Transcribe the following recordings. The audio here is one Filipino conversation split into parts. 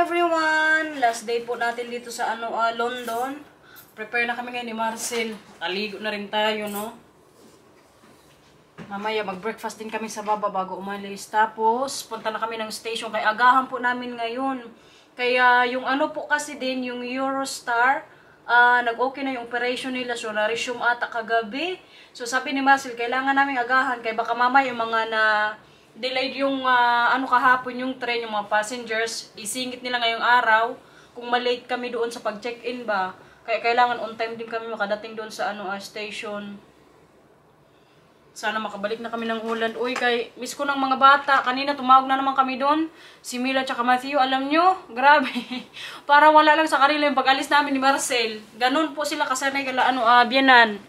everyone! Last day po natin dito sa London. Prepare na kami ngayon ni Marcel. Aligo na rin tayo, no? Mamaya mag-breakfast din kami sa baba bago umalis. Tapos, punta na kami ng station. Kaya agahan po namin ngayon. Kaya yung po kasi din, yung Eurostar, nag-okay na yung operation nila. So, na-resume ata kagabi. So, sabi ni Marcel, kailangan namin agahan. Kaya baka mamaya yung mga delayed yung kahapon yung train, yung mga passengers, isingit nila ngayong araw kung malate kami doon sa pag-check-in ba. Kaya kailangan on time din kami makadating doon sa station. Sana makabalik na kami ng Holland. Uy, miss ko ng mga bata. Kanina tumawag na naman kami doon. Si Mila at Matthew, alam nyo, grabe. Para wala lang sa kanila yung pag-alis namin ni Marcel. Ganun po sila kasanay kala biyanan.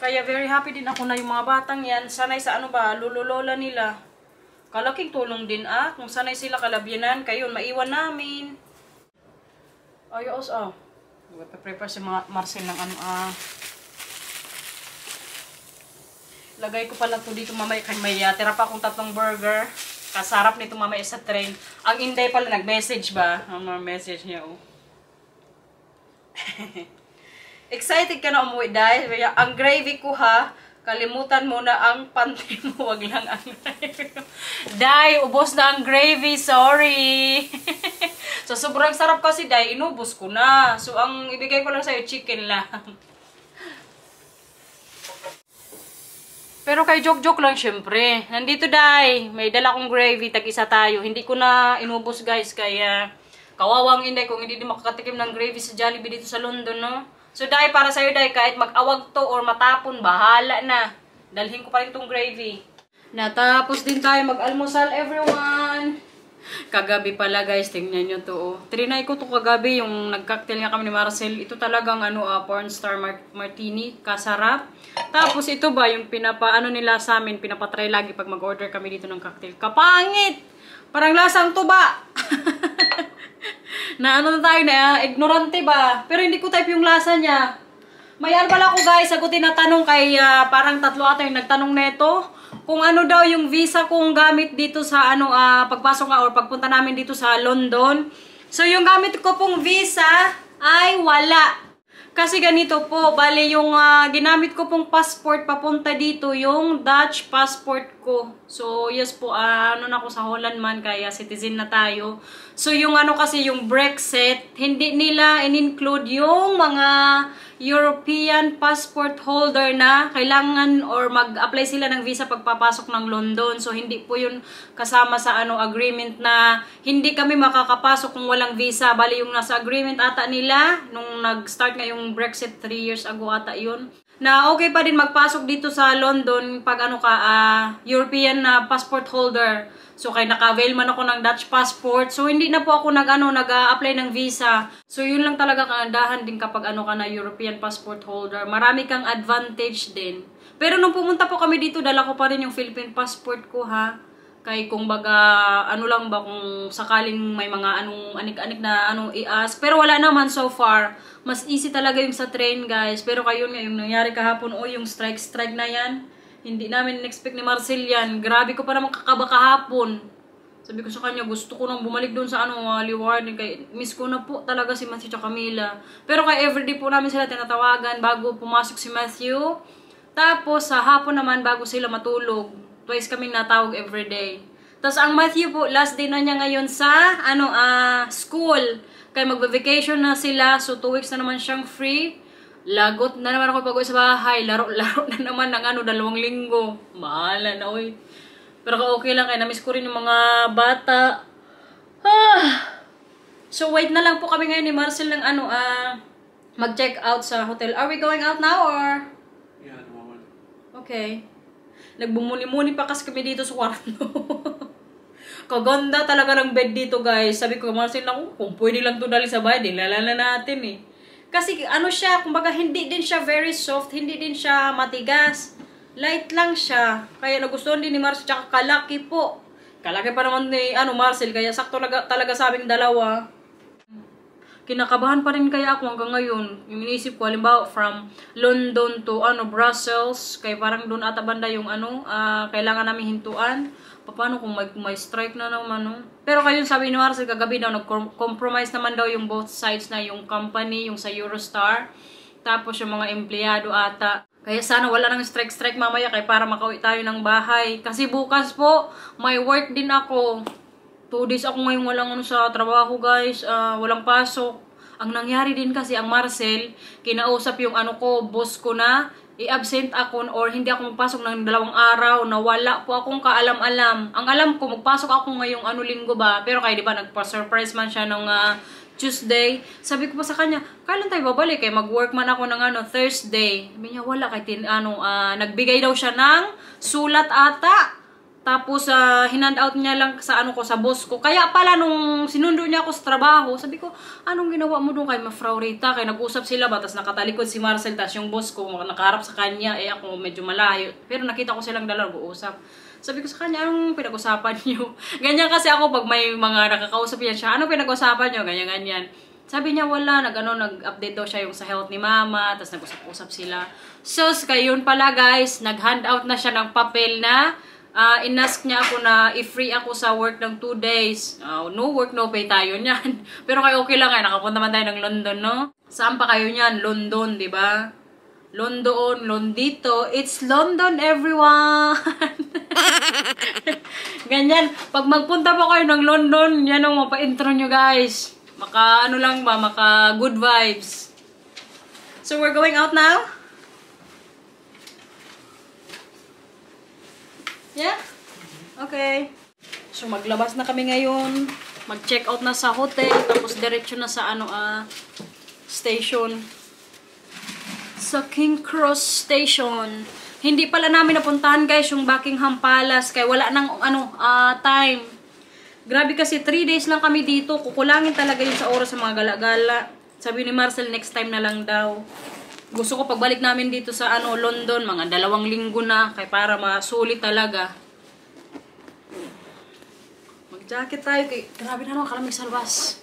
Kaya very happy din ako na yung mga batang yan, sanay sa lululola nila. Kalaking tulong din kung sanay sila kalabyanan, kayo maiwan namin. Ayos prepare si Marcel ng Lagay ko pala to dito mamaya, kay may tira pa akong 3 burger. Kasarap nito mamaya sa train. Ang Inday pala nag-message ba? Message niya Excited ka na umuwi dahil ang gravy ko kalimutan mo na ang panty mo, wag lang ang gravy. Day, ubos na ang gravy, sorry. So sobrang sarap kasi Day, inubos ko na. So ang ibigay ko lang sa'yo, chicken lang. Pero kay joke-joke lang syempre. Nandito Day, may dala kong gravy, tag-isa tayo. Hindi ko na inubos guys, kaya kawawang Inday kung hindi din makakatikim ng gravy sa Jollibee dito sa London, no? So, Day, para sa'yo, Day, kahit mag-awag to or matapon, bahala na. Dalhin ko pa rin tong gravy. Natapos din tayo mag-almusal, everyone. Kagabi pala, guys, tingnan nyo to. Trinay ko to kagabi, yung nag-cocktail nga kami ni Marcel. Ito talagang, pornstar martini, kasarap. Tapos, ito ba, yung nila sa amin, pinapatry lagi pag mag-order kami dito ng cocktail. Kapangit! Parang lasang tuba! na tayo na ignorante ba? Pero hindi ko type yung lasa niya. May pala ko guys, sagutin na tanong kay parang 3 ata yung nagtanong neto. Kung daw yung visa kong gamit dito sa pagpasok nga or pagpunta namin dito sa London. So yung gamit ko pong visa ay wala. Kasi ganito po, bali yung ginamit ko pong passport papunta dito, yung Dutch passport ko. So, yes po, na ako sa Holland man, kaya citizen na tayo. So, yung kasi, yung Brexit, hindi nila in-include yung mga European passport holder na kailangan or mag-apply sila ng visa pagpapasok ng London. So, hindi po yun kasama sa agreement na hindi kami makakapasok kung walang visa. Bali, yung nasa agreement ata nila, nung nag-start nga yung Brexit 3 years ago ata yun, na okay pa din magpasok dito sa London pag European passport holder. So, kaya naka-avail man ako ng Dutch passport. So, hindi na po ako nag-apply ng visa. So, yun lang talaga kagandahan din kapag ka na European passport holder. Marami kang advantage din. Pero nung pumunta po kami dito, dala ko pa rin yung Philippine passport ko, Kaya kung baga, lang ba kung sakaling may mga anik-anik na i-ask. Pero wala naman so far. Mas easy talaga yung sa train, guys. Pero kayo nga, yung nangyari kahapon, yung strike na yan. Hindi namin in-expect ni Marcel yan. Grabe ko pa naman kakaba kahapon. Sabi ko sa kanya, gusto ko nang bumalik doon sa Leeuwarden. Kaya miss ko na po talaga si Matthew at Camila. Pero kaya everyday po namin sila tinatawagan bago pumasok si Matthew. Tapos sa hapon naman bago sila matulog. Twice kaming natawag everyday. Tapos ang Matthew po, last day na niya ngayon sa school. Kaya magba-vacation na sila. So 2 weeks na naman siyang free. Lagot na naman ako pag-uwi sa bahay. Laro-laro na naman ng 2 linggo. Mahala na, oy. Pero okay lang, kaya namiss ko rin yung mga bata. So, wait na lang po kami ngayon ni Marcel ng mag-check out sa hotel. Are we going out now or? Yeah, at the moment. Okay. Nagbumuni-muni pa kasi kami dito sa kwarto. Kaganda talaga ng bed dito, guys. Sabi ko, Marcel, kung pwede lang ito dali sa bahay, dilalala natin Kasi siya, kumbaga hindi din siya very soft, hindi din siya matigas. Light lang siya. Kaya nagustuhan din ni Marcel, tsaka kalaki po. Kalaki pa naman ni Marcel, kaya sakto talaga sa aming dalawa. Kinakabahan pa rin kaya ako hanggang ngayon. Yung inisip ko, halimbawa, from London to Brussels, kaya parang doon ata banda yung kailangan namin hintuan. paano kung may strike na naman, no? Pero kayo sabi ni Marcel, kagabi daw, nag-compromise naman daw yung both sides na yung company, yung sa Eurostar, tapos yung mga empleyado ata. Kaya sana wala nang strike mamaya kaya para makauwi tayo ng bahay. Kasi bukas po, may work din ako. 2 days ako ngayon walang sa trabaho guys, walang pasok. Ang nangyari din kasi ang Marcel, kinausap yung boss ko na, i-absent ako or hindi ako magpasok ng 2 araw na wala po akong kaalam-alam. Ang alam ko, magpasok ako ngayong linggo ba, pero kaya diba nagpa-surprise man siya nung Tuesday. Sabi ko pa sa kanya, kailan tayo babalik? Kaya mag-work man ako ng Thursday. Sabi niya, wala. Kaya nagbigay daw siya ng sulat ata. Tapos, hinand out niya lang sa sa boss ko. Kaya pala, nung sinundo niya ako sa trabaho, sabi ko, anong ginawa mo doon kay Frau Rita? Kaya nag-usap sila ba? Tapos nakatalikod si Marcel, tapos yung boss ko, nakaharap sa kanya, ako medyo malayo. Pero nakita ko silang dalawa nag-uusap. Sabi ko sa kanya, anong pinag-usapan niyo? Ganyan kasi ako pag may mga nakakausap yan siya, anong pinag-usapan niyo? Ganyan. Sabi niya, wala, nag-update daw siya yung sa health ni mama, tapos nag-usap-usap sila. So, yun pala guys, nag-hand out na siya ng papel na inask niya ako na i-free ako sa work ng 2 days. No work, no pay tayo niyan. Pero kayo okay lang nakapunta man tayo ng London, no? Saan pa kayo niyan? London, di ba? Londito. It's London, everyone! Ganyan. Pag magpunta pa kayo ng London, yan ang mapa-intro nyo, guys. Maka good vibes. So, we're going out now? Yeah? Okay. So, maglabas na kami ngayon. Mag-check out na sa hotel. Tapos, diretso na sa station. Sa King Cross Station. Hindi pala namin napuntahan guys yung Buckingham Palace. Kaya wala nang time. Grabe kasi 3 days lang kami dito. Kukulangin talaga yun sa oras sa mga gala-gala. Sabi ni Marcel, next time na lang daw. Gusto ko pagbalik namin dito sa London, mga 2 linggo na. Kaya para masulit talaga. Mag-jacket tayo. Grabe na naman, kalamig sa labas.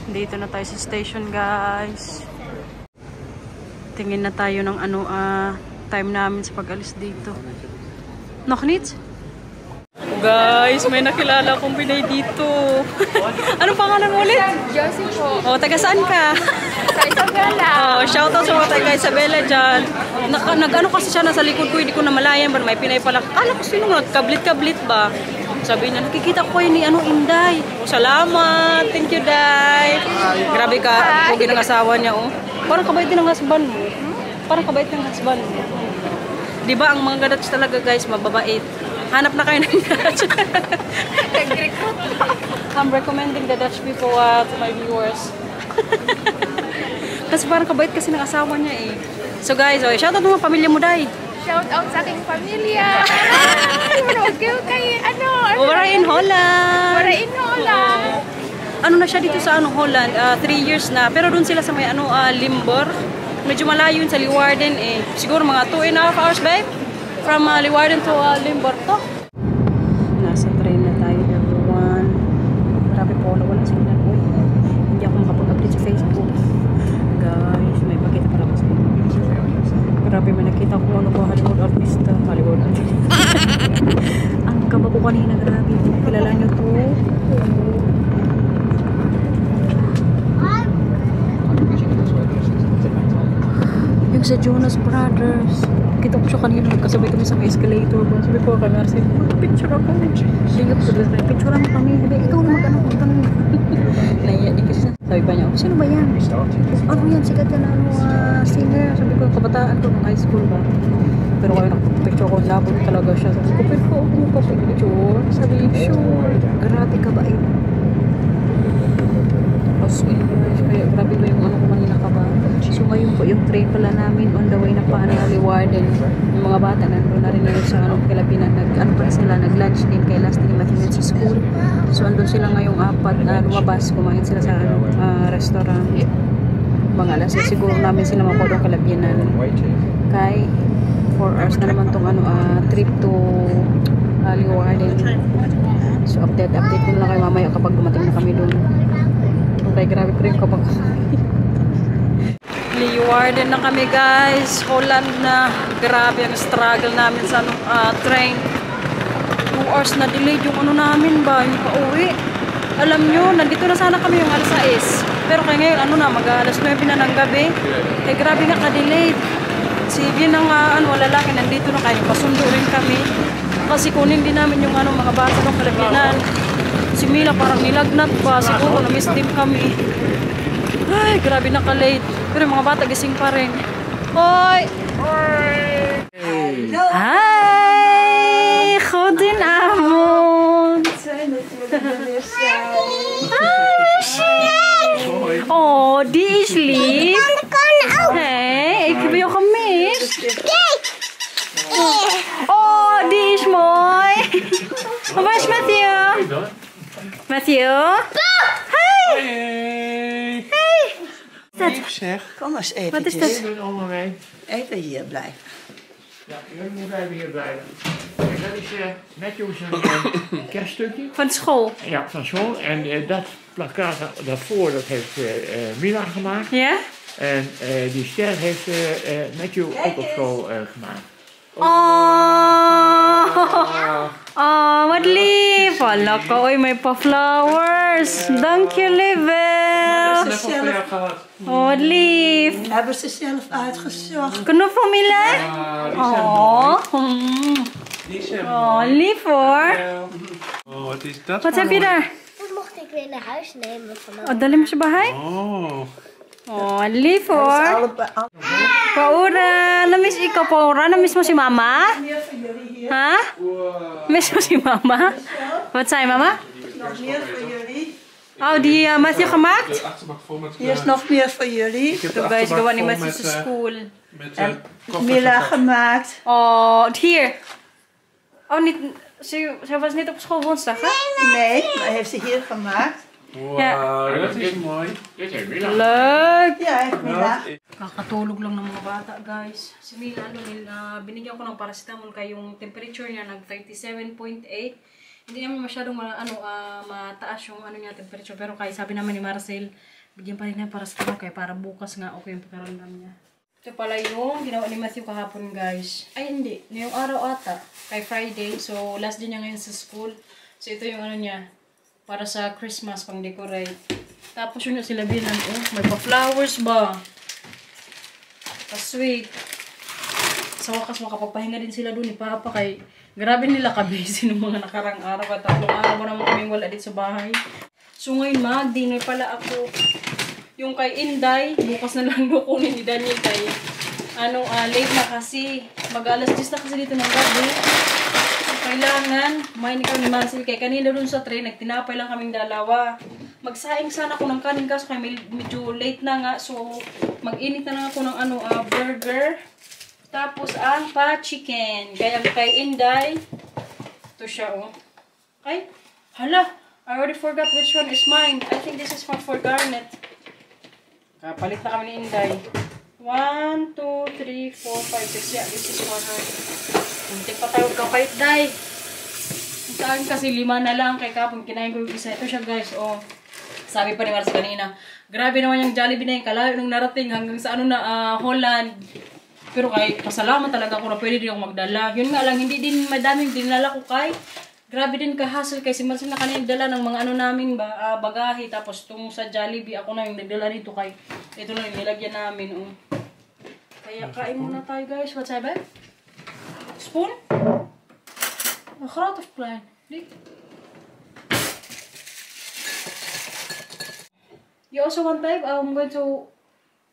Dito na tayo sa station guys. Tingin na tayo ng time namin sa pag-alis dito. Naknit? Guys, may nakilala akong Pinay dito. Anong pangalan mo ulit? Josie po. Taga saan ka? Sa Isabela. Shoutout sa mga taga Isabela dyan. Kasi siya nasa likod ko, hindi ko na malayan ba may Pinay pala. Kala ko sino nagkablit-kablit ba? Sabi niya, nakikita ko ni Inday. Salamat. Thank you, Day. Grabe ka, pogi ng asawa niya, Parang kabait din ng husband mo. Parang kabait ng husband mo. Diba, ang mga gadats talaga, guys, mababait. Hanap na kayo ng Dutch. I'm recommending the Dutch people to my viewers. Kasi parang kabait kasi ng asawa niya So guys, shoutout mo pamilya mo, Day. Shoutout sa aking pamilya. Manood kayo kay We're in Holland. We're in Holland. Ano na siya dito sa Holland? 3 years na. Pero doon sila sa may Limburg. Medyo malayo yun sa Leeuwarden Siguro mga 2.5 hours, babe. From Leeuwarden to Limburg to. Nasa train na tayo, everyone. Grabe po, wala sila. Hindi ako makapag-update sa Facebook. Guys, may pakita pala ko sa inyo. Grabe, may nakita ko Hollywood artista. Hollywood artista. Ang kaba ko kanina, grabe. Kilala nyo to. Yung sa Jonas Brothers. Kita ko siya kanina, nagkasabay kami sa escalator. Sabi ko kay Marcel, picture ako. Sige ko sa picture mo kami. Ikaw na mag-ano ko kami. Naiya din kasi. Sabi pa niya, sino ba yan? Ano yan? Sikat yan singer. Sabi ko, kabataan ko ng high school ba? Pero kayo nakapicture ko, labot talaga siya. Sabi ko, pwede ko ako magpapicture. Sabi niya, sure. Grabe ka ba Kaya grabe ba yung ko kanina ka ba? So ngayon po yung train pala namin on the way na pa Leeuwarden. Yung mga bata nandun na rin yun sa Pilipinas. Nag-lunch din kay last din matinid sa school. So andun sila ngayong 4 na lumabas. Kumain sila sa restaurant. Mga alas siguro namin sila makuha Kalabianan. Kay 4 hours na naman tong trip to Leeuwarden. So update ko na lang kayo mamaya kapag dumating na kami doon. Okay, grabe ko rin kapag Leeuwarden na kami guys. Holland na. Grabe ang struggle namin sa train. 2 hours na delayed yung ano namin ba, hindi pa uwi. Alam nyo, nandito na sana kami yung alas 6. Pero kaya ngayon, ano na, mag-alas 9 na ng gabi. Eh, grabe nga ka-delayed. Sige na nga, lalaki, nandito na kayo. Pasundo rin kami. Kasi kunin din namin yung mga bata ng Pilipinan. Si Mila parang nilagnat pa. Siguro, na-miss din kami. Ay, grabe na ka-late. Pero yung mga bata, gising pa rin. Hoy! Hi! Goedenavond! Oh, die is lief. Hey, ik heb je gemist. Oh, die is mooi. Waar is Matthew? Matthew? Hey! Hey! Lief zeg, kom eens even. Wat is dat? Even hier blijven. Ja, jullie moeten even hier blijven. Kijk, dat is Matthew's kerststukje. Van school. Ja, van school. En dat plakkaat daarvoor, dat heeft Mila gemaakt. Ja? En die ster heeft Matthew ook op school gemaakt. Oh, wat lief. Oh, lekker. Oei, mijn pa flowers. Dank jullie wel. Oh, wat lief. Hebben ze zelf uitgezocht. Genoeg familie? Oh. Oh, lief hoor. Oh, wat is dat? Wat heb je daar? Dat mocht ik weer naar huis nemen vanaf. Oh, dali mo sa bahay? Oh. Oh, lief hoor. Allebei. Paura, namiss ikaw, Paura? Namiss mo si mama? Meer voor jullie hier. Ha? Miss mo si mama? Wat zei mama? Nog meer voor jullie. Oh, die Matthew gemaakt? De achterbak vol met... Hier is nog meer voor jullie. Ik heb de Toen bij achterbak gawa ni vol Matthew met, sa school. met En koffers Mila en zo. gemaakt. Oh, hier. Oh, niet, ze was niet op school woensdag, hè? Nee, maar heeft ze hier gemaakt. Wauw, dat is mooi. Dit heeft Mila. Leuk! Ja, heeft Mila. Kakatulog lang ng mga bata, guys. Si Mila, binigyan ko ng paracetamol kaya yung temperature niya nag 37.8. Hindi naman masyadong mataas yung niya temperature. Pero kaya sabi naman ni Marcel, bigyan pa rin ng paracetamol kaya para bukas nga okay yung pagkaramdam niya. Ito pala yung ginawa ni Matthew kahapon, guys. Ay, hindi. Ngayong araw ata. Kay Friday. So, last day niya ngayon sa school. So, ito yung niya. Para sa Christmas, pang decorate. Tapos yun yung sila binan. Oh, may pa-flowers ba? Pa-sweet. Sa wakas, makapagpahinga din sila doon ni Papa. Kay, grabe nila ka-busy ng mga nakarang araw. At tatlong araw mo naman kaming wala dito sa bahay. So, ngayon mag-dinner pala ako. Yung kay Inday, bukas na lang kukunin ni Daniel kay late na kasi. Mag-alas 10 na kasi dito ng gabi. So, kailangan, kumain ikaw ni Marcel kay kanina dun sa train, nagtinapay lang kaming dalawa. Magsaing sana ako ng kanin kaso kay medyo late na nga. So, mag-init na lang ako ng burger. Tapos ang pa-chicken. Kaya kay Inday, ito siya oh. Ay, hala, I already forgot which one is mine. I think this is for Garnet. Palit na kami ni Inday. 1, 2, 3, 4, 5, 6. Yeah, this is for her. Hindi pa tayo kapait, Day. Sa akin kasi 5 na lang. Kaya kapag kinain ko yung isa. Ito siya, guys. Oh. Sabi pa ni Mars kanina. Grabe naman yung Jollibee na yung kalayo nung narating hanggang sa Holland. Pero kay pasalamat talaga ako na pwede din ako magdala. Yun nga lang, hindi din madaming dinala ko kay. Grabe din ka-hassle kasi Marcel na kanina dala ng mga namin bagahe. Tapos itong sa Jollibee, ako na yung nagdala dito kay ito na yung nilagyan namin. Oh. Kaya kain muna tayo, guys. What's that, babe? Spoon? A groot of klein? You also want, babe? I'm going to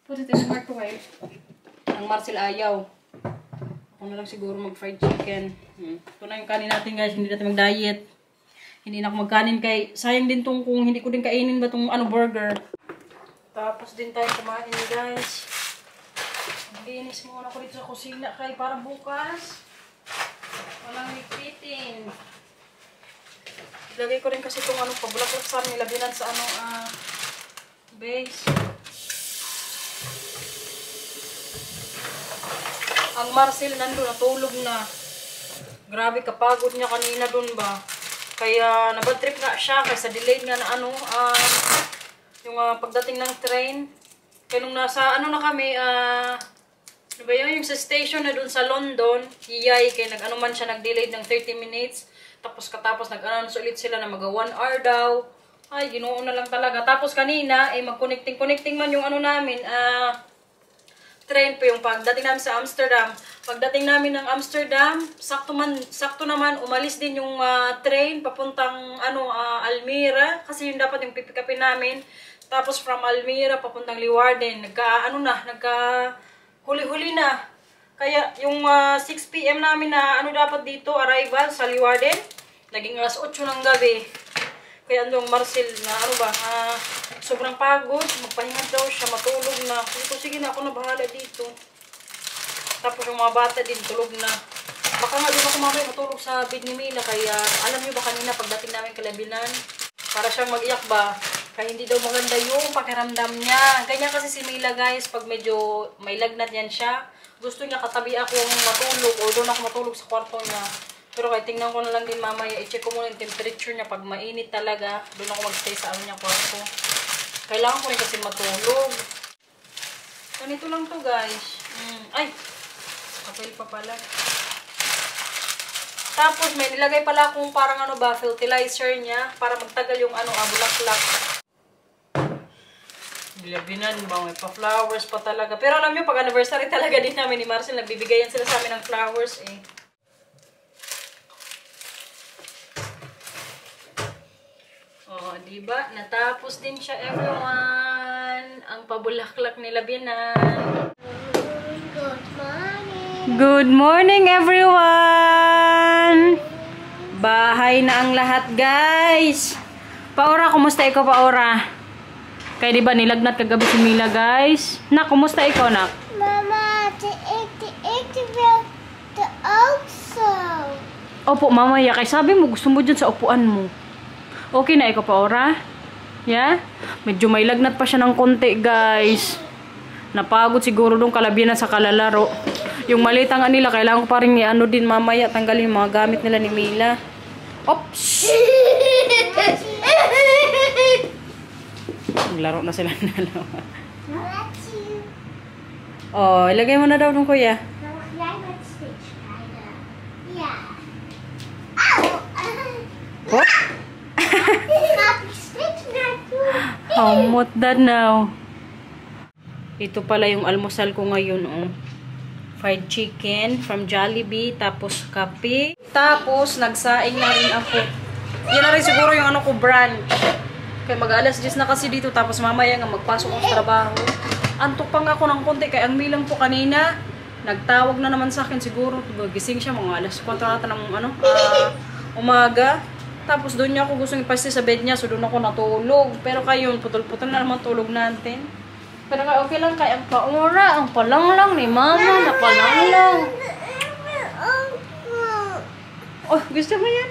put it in the microwave. Ang Marcel ayaw. Ako na lang siguro mag-fried chicken. Ito na yung kanin natin, guys. Hindi natin mag-diet. Hindi na ako magkanin kay... Sayang din tong kung hindi ko din kainin ba tong burger. Tapos din tayo kumain, guys. Linis muna ako dito sa kusina kay para bukas. Walang lipitin. Ilagay ko rin kasi itong pabulaklak sa amin. Nilabinan sa base. Ang Marcel nandun, natulog na. Grabe, kapagod niya kanina dun ba. Kaya nabad trip nga siya kasi delayed nga na yung pagdating ng train. Kaya nung nasa na kami, ano ba yun? Yung sa station na dun sa London, iyay, kaya man siya nag-delayed ng 30 minutes. Tapos katapos nag-announce ulit sila na mag 1 hour daw. Ay, ginoo na lang talaga. Tapos kanina, mag-connecting man yung ano namin, train po yung pagdating namin sa Amsterdam. Pagdating namin ng Amsterdam, sakto naman, umalis din yung train papuntang Almira. Kasi yun dapat yung pipikapin namin. Tapos from Almira, papuntang Leeuwarden. Huli-huli na. Kaya yung 6 PM namin na dapat dito, arrival sa Leeuwarden, naging alas 8 ng gabi. Kaya yung Marcel na sobrang pagod, magpahinga daw siya, matulog na. Sige na, ako na bahala dito. Tapos yung mga bata din, tulog na. Baka nga din ako mamaya matulog sa bed ni Mila. Kaya alam niyo ba kanina pagdating namin Kalabinan, para siyang mag-iyak ba? Kaya hindi daw maganda yung pakiramdam niya. Ganyan kasi si Mila guys, pag medyo may lagnat yan siya, gusto niya katabi akong matulog o doon ako matulog sa kwarto niya. Pero kaya tingnan ko na lang din mamaya, i-check ko muna yung temperature niya. Pag mainit talaga, doon ako magstay sa niya kwarto. Kailangan ko rin kasi matulog. Ganito lang to guys. Ay! Kapil pa pala. Tapos may nilagay pala akong parang fertilizer niya para magtagal yung bulaklak. Bilabinan ba? May pa-flowers pa talaga. Pero alam nyo, pag anniversary talaga din namin ni Marcel, nagbibigayan sila sa amin ng flowers eh. Oh, diba? Natapos din siya, everyone. Ang pabulaklak ni Labinan. Good morning, everyone! Bahay na ang lahat, guys. Paora, kumusta ikaw, Paora? Kaya diba nilagnat kagabi si Mila, guys? Nak, kumusta ikaw, Nak? Mama, the also. Opo, mamaya. Kaya sabi mo, gusto mo dyan sa upuan mo. Okay na ikaw, Paora? Yeah? Medyo may lagnat pa siya ng konti, guys. Napagod siguro nung Kalabinan sa kalalaro. Yung malitang nila, kailangan ko pa rin din mamaya. Tanggalin yung mga gamit nila ni Mila. Oops! Naglaro na sila ng dalawa. Oh, ilagay mo na daw nung kuya. What? How much that now? Ito pala yung almusal ko ngayon, oh. Fried chicken from Jollibee, tapos kape. Tapos, nagsaing na rin ako. Yan na rin siguro yung brunch. Kaya mag-alas 10 na kasi dito, tapos mamaya nga magpasok ako sa trabaho. Antok pa nga ako ng konti, kaya ang Milang po kanina, nagtawag na naman sa akin siguro. Gising siya mga alas 4 nata ng umaga. Tapos doon niya ako gustong ipasti sa bed niya, so doon ako natulog. Pero kayo, putol-putol na naman tulog natin. Pero okay lang kaya ang Paora, ang palang ni Mama, napalang. Oh, gusto mo yan?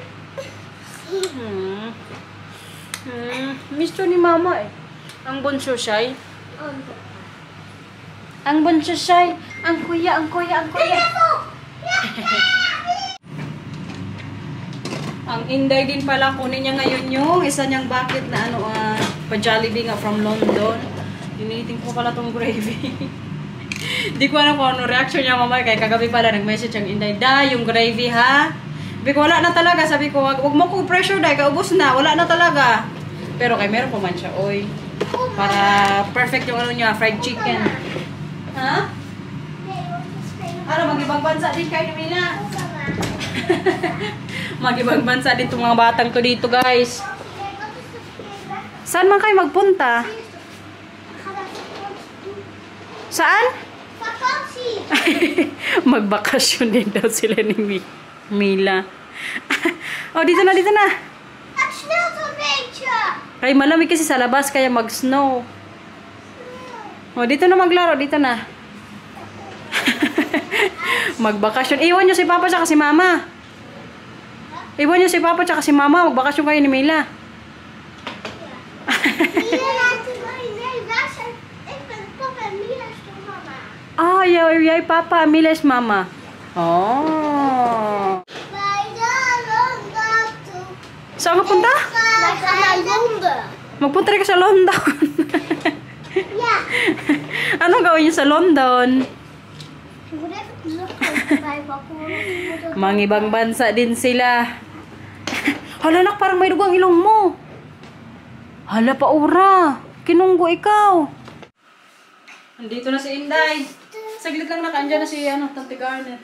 Misto ni Mama eh. Ang bunso siya. Ang bunso siya. Ang kuya. Ang inday din pala, kunin niya ngayon yung isa niyang bucket na pa-Jollibee nga from London. Diniting ko pala tong gravy. Di ko alam kung ano reaction niya mamaya. Kaya kagabi pala nag-message ang inday, yung gravy ha? Sabi ko, wala na talaga. Sabi ko, wag mo ko pressure dahil kaubos na. Wala na talaga. Pero kay meron pa man siya, oy. Para perfect yung niya, fried chicken. Ha? Mag-ibang bansa din kayo ni Mila. Mag-ibang bansa din itong mga batang to dito, guys. Saan man kayo magpunta? Saan? Magbakasyon din daw sila ni Mila. Oh, dito na. Ay, malamig kasi sa labas, kaya mag-snow. Oh, dito na maglaro, dito na. Magbakasyon. Iwan nyo si Papa tsaka si Mama. Magbakasyon kayo ni Mila. Oh, yay, Papa. Mila is Mama. Oh. Saan ka punta? Magpunta rin ka sa London. Anong gawin niyo sa London? Mga ibang bansa din sila. Hala, nak, parang may dugang ilong mo. Hala, paura. Kinunggo ikaw. Nandito na si Inday. Saglit lang andyan na si Tante Garnet.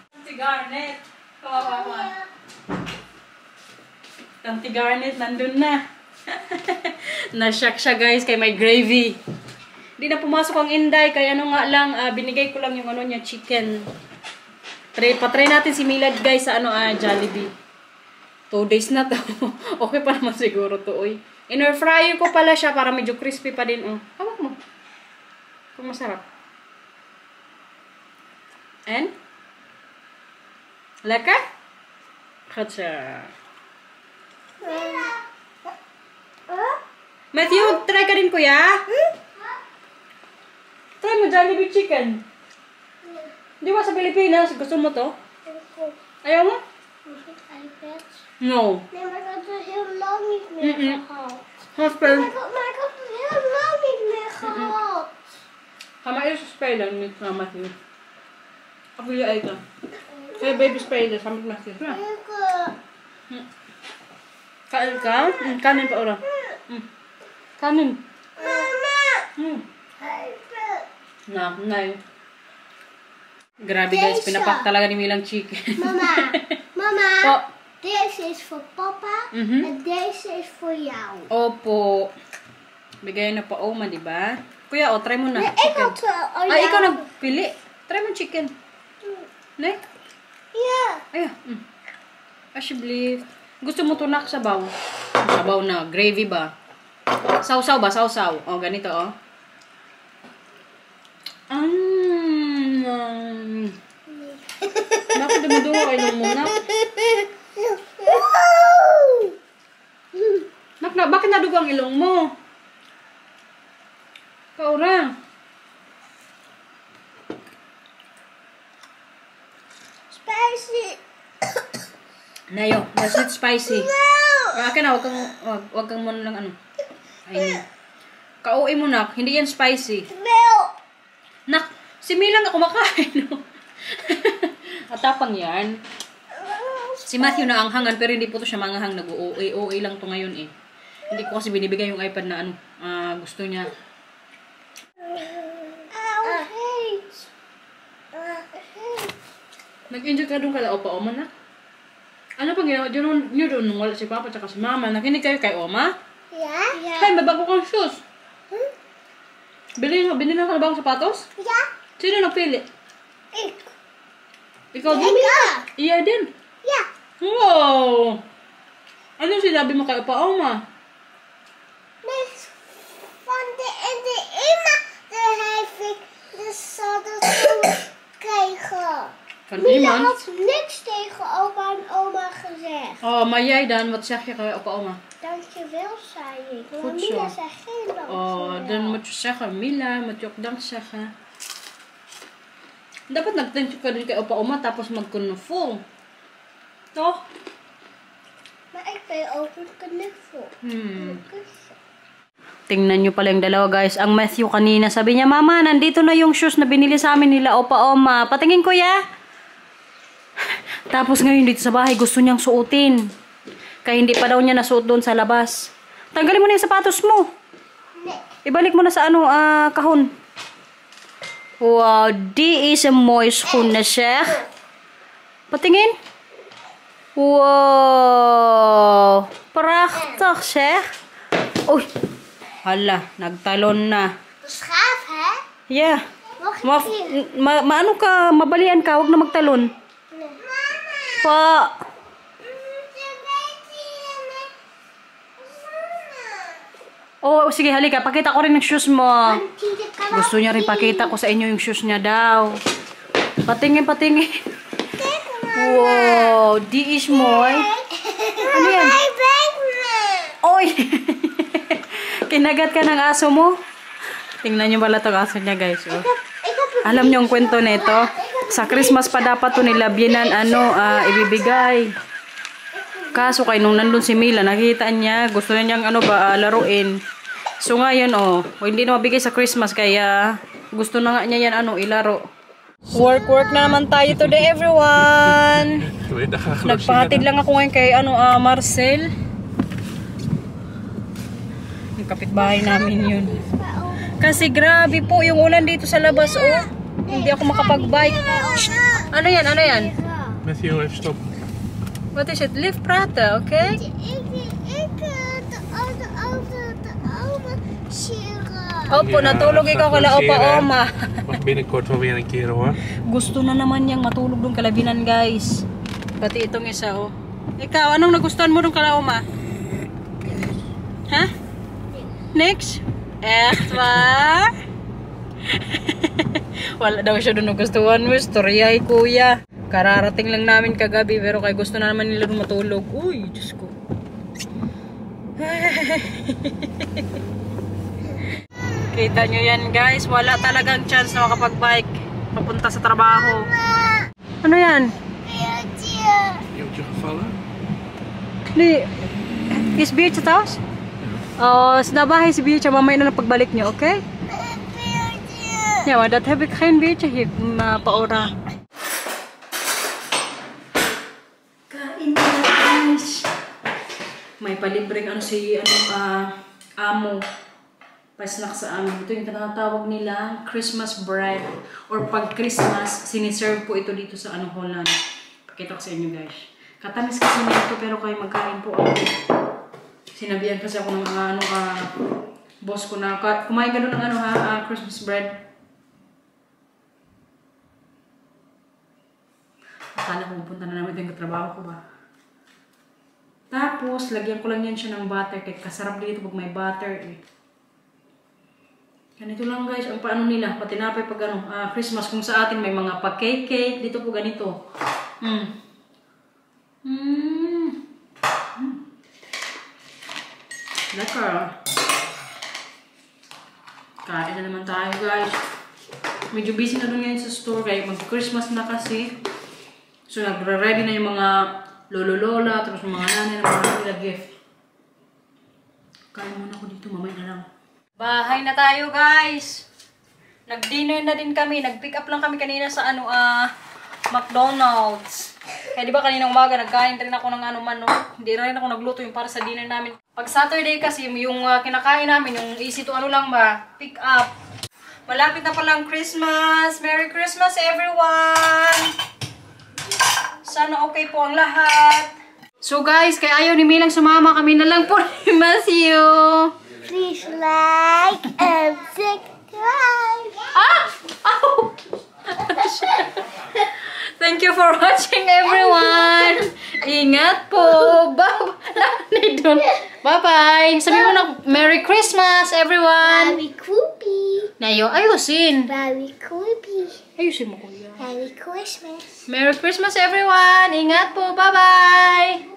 Tante Garnet. Kawawa. Tante Garnet, nandun na. Na-shock siya, guys, kay may gravy. Hindi na pumasok ang Inday, kaya lang, binigay ko lang yung niya, chicken. Patry natin si Milad, guys, sa Jollibee. 2 days na to. Okay pa naman siguro to, oy. In-air fryer ko pala siya para medyo crispy pa din, oh. Hawak mo. Kung masarap. And? Laka? Katsa. Matthew, try ka din, kuya? Try mo Jollibee chicken. Di ba sa Pilipinas, gusto mo to? Ayaw mo? No. Nee, maar dat is heel lang niet meer gehad. Hospital. Maar ik heb het heel lang niet meer gehad. Ga maar eerst spelen met Matthew. Of wil je eten? Ga je baby spelen samen met Matthew? Ja. Kain ka? Kanin pa ora. Kanin. Mama. Nay. Grabe guys, pinapak talaga ni Milang chicken. Mama. Po. Deze is voor papa en deze is voor jou. Opo. Bigay na pa oma, di ba? Kuya, try mo na. Nee, ik had al Ay, ikaw nagpili. Try mo chicken. Ne? Ja. Ay, Ashley. Gusto mo tunak sabaw? Sabaw na. Gravy ba? Sausaw ba? Sausaw. O, ganito, o. Bakit dumaduwa kayo ng muna? Bakit nadugo ang ilong mo? Kaura. Spicy. Nayo, that's not spicy. No. Akin na, wag kang muna lang Ayun. Kauwi mo, nak. Hindi yan spicy. Milk. Nak, si Mila na kumakain. Atapang yan. Si Matthew na anghangan, pero hindi po to siya manghang. Nag-OA lang to ngayon eh. Hindi ko kasi binibigay yung iPad na gusto niya. Nag-enjoy ka doon kala Opa Oma na? Ano pang ginawa? Nyo doon nung wala si Papa tsaka si Mama. Nakinig kayo kay Oma? Ja. Hey, may bago kang shoes. Binili na ka na ba ang sapatos? Ja. Sino nagpili? Ik. Ikaw din? Ja. Iya din. Ja. Wow! Anong sinabi mo kay Opa Oma? Dus van de Ima, daar heb ik de saddelstoel gekregen. Van Mila iemand? had niks tegen opa en oma gezegd. Oh, maar jij dan? Wat zeg je kay Opa Oma? Dankjewel, zei ik. Maar Goed Mila zo. zei geen dankjewel. Oh, dan moet je zeggen, Mila, moet je ook dank zeggen. Dapat nag-thank you ka din kay Opa Oma tapos mag-knuffel. Toch? Maar ik ben ook een knuffel. Een kussen. Tingnan nyo pala yung dalawa guys. Ang Matthew kanina, sabi niya, Mama, nandito na yung shoes na binili sa amin nila Opa Oma. Patingin kuya. Tapos ngayon dito sa bahay, gusto niyang suotin. Kaya hindi pa daw niya nasuot doon sa labas. Tanggalin mo na yung sapatos mo. Ibalik mo na sa kahon. Wow, die is een mooi schoenen zeg. Patingin. Wow, prachtig zeg. Oy, hala, nagtalon na. Schaaf, hè? Yeah. Mag ik hier? Maano ka, mabalian ka, huwag na magtalon. Nee. Pa. Oh, sige, halika. Pakita ko rin yung shoes mo. Gusto niya rin pakita ko sa inyo yung shoes niya daw. Patingin, patingin. Wow, die is mooi. Ano yan? Oy! Kinagat ka ng aso mo? Tingnan niyo pala itong aso niya, guys. Oh. Alam niyo yung kwento nito? Sa Christmas pa dapat to nila biyanan, ibibigay. Kaso kay nung nandun si Mila, nakita niya, gusto niya niyang laruin. So ngayon, hindi na mabigay sa Christmas, kaya gusto na nga niya yan, ilaro. Work na naman tayo today, everyone. Nagpahatid lang ako ngayon kay Marcel. Yung kapitbahay namin yun. Kasi grabe po yung ulan dito sa labas, oh. Hindi ako makapag-bike. Ano yan? Ano yan? Matthew, even stop. What is it? Lift praten, okay? Opo, natulog ikaw kala opa oma. Mag binnenkort wel weer een keer hoor. Gusto na naman niyang matulog doon kalabinan, guys. Pati itong isa, oh. Ikaw, anong nagustuhan mo doon kala oma? Ha? Next? Echt ba? Wala daw siya doon nagustuhan mo. Storya, kuya. Kararating lang namin kagabi, pero kay gusto na naman nila doon matulog. Uy, Diyos ko. Kita nyo yan, guys. Wala talagang chance na makapag-bike papunta sa trabaho. Ano yan? Jootje gevallen? Di, is Beach sa taos? Oh, sa bahay si Beach, mamaya na pagbalik nyo, okay? Ja, maar dat heb ik geen beetje hier, paora. Kain na, guys. May palibreng si amo. Pa-snack sa amin. Ito yung tinatawag nila Christmas bread. Or pag Christmas, siniserve po ito dito sa Holland. Pakita ko sa inyo, guys. Katamis kasi nito, pero kayo magkain po ako. Sinabihan kasi ako ng boss ko na kumain ka doon ng Christmas bread. Akala ko pupunta na namin yung trabaho ko ba. Tapos, lagyan ko lang yan siya ng butter. Kaya kasarap dito pag may butter eh. Ganito lang, guys, ang paano nila, patinapay pag Christmas, kung sa atin may mga pa-cake, dito po ganito. Lekker. Kain na naman tayo, guys. Medyo busy na doon ngayon sa store, kaya mag-Christmas na kasi. So, nagre-ready na yung mga lolo-lola, tapos mga nanay na mga nila gift. Kain muna ako dito, mamaya na lang. Bahay na tayo, guys. Nag-dinner na din kami. Nag-pick up lang kami kanina sa McDonald's. Kaya di ba kanina umaga nagkain rin ako ng manok. Hindi rin ako nagluto yung para sa dinner namin. Pag Saturday kasi yung kinakain namin, yung easy to lang ba, pick up. Malapit na palang Christmas. Merry Christmas, everyone! Sana okay po ang lahat. So guys, kaya ayaw ni Milang sumama, kami na lang po ni Matthew. Please like and subscribe. Oh! Thank you for watching, everyone. Ingat po. Bye-bye. Sabi mo na, Merry Christmas, everyone. Very creepy. Nayo, ayusin. Very creepy. Ayusin mo, kuya. Merry Christmas. Merry Christmas, everyone. Ingat po. Bye-bye.